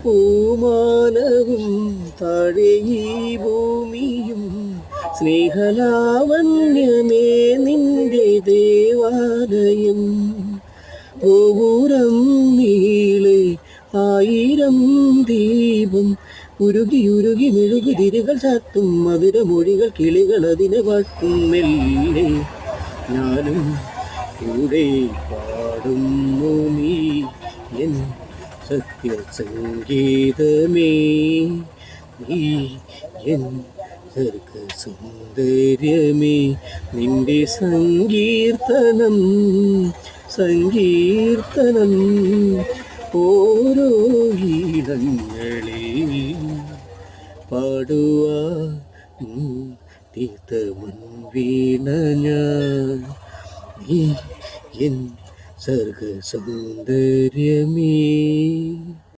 പൂമാനവും താഴെ ഈ ഭൂമിയും സ്നേഹലാവണ്യമേ നിന്റെ ദേവാലയം. ഗോപുരം നീളെ 1000 ദീപം ഉരുകി ഉരുകി മെഴുകുതിരികൾ ചാത്തും മധുരമൊഴികൾ കിളികൾ അതിനെ വാഴ്ത്തും. മെല്ലെ ഞാനും കൂടെ പാടുന്നു നീ എൻ സത്യസംഗീതമേ, നീ എൻ സർഗസൗന്ദര്യമേ. നിന്റെ സങ്കീർത്തനം സങ്കീർത്തനം ഓരോ ഈടങ്ങളിൽ പാടുവാൻ തീർത്ഥമൺ വീണ ഞാൻ, നീ എൻ സർഗസൗന്ദര്യമേ.